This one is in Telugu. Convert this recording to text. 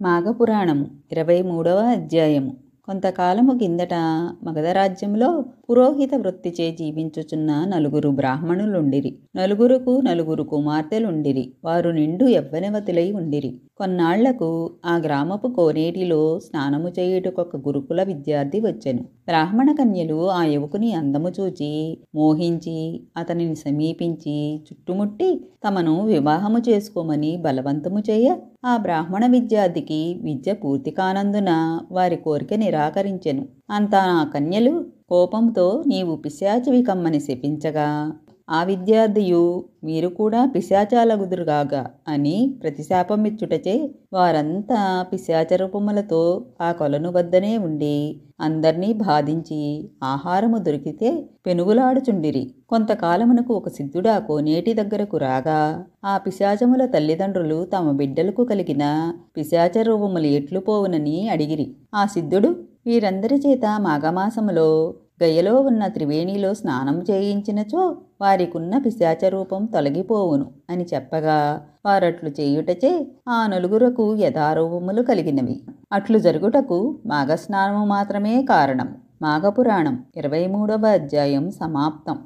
మాఘపురాణము 23వ అధ్యాయము. కొంతకాలము కిందట మగధ రాజ్యంలో పురోహిత వృత్తిచే జీవించుచున్న నలుగురు బ్రాహ్మణులుండిరి. నలుగురు కుమార్తెలుండిరి. వారు నిండు యవ్వనవతులై ఉండిరి. కొన్నాళ్లకు ఆ గ్రామపు కోనేటిలో స్నానము చేయుటకొక గురుకుల విద్యార్థి వచ్చెను. బ్రాహ్మణ కన్యలు ఆ యువకుని అందము చూచి మోహించి అతనిని సమీపించి చుట్టుముట్టి తమను వివాహము చేసుకోమని బలవంతము చేయ ఆ బ్రాహ్మణ విద్యార్థికి విద్య పూర్తి కానందున వారి కోరిక నిరాకరించెను. అంతా ఆ కన్యలు కోపంతో నీవు పిశాచివి కమ్మని శపించగా ఆ విద్యార్థియు మీరు కూడా పిశాచాలగుదురుగాక అని ప్రతిశాపమిచ్చుటచే వారంతా పిశాచ రూపములతో ఆ కొలను వద్దనే ఉండి అందర్నీ బాధించి ఆహారము దొరికితే పెనుగులాడుచుండిరి. కొంతకాలమునకు ఒక సిద్ధుడు ఆ కోనేటి దగ్గరకు రాగా ఆ పిశాచముల తల్లిదండ్రులు తమ బిడ్డలకు కలిగిన పిశాచ రూపములు ఎట్లు పోవునని అడిగిరి. ఆ సిద్ధుడు వీరందరి చేత మాఘమాసములో గయలో ఉన్న త్రివేణిలో స్నానం చేయించినచో వారికున్న పిశాచ రూపం తొలగిపోవును అని చెప్పగా వారట్లు చేయుటచే ఆ నలుగురకు యథారూపములు కలిగినవి. అట్లు జరుగుటకు మాఘస్నానము మాత్రమే కారణం. మాఘపురాణం 23వ అధ్యాయం సమాప్తం.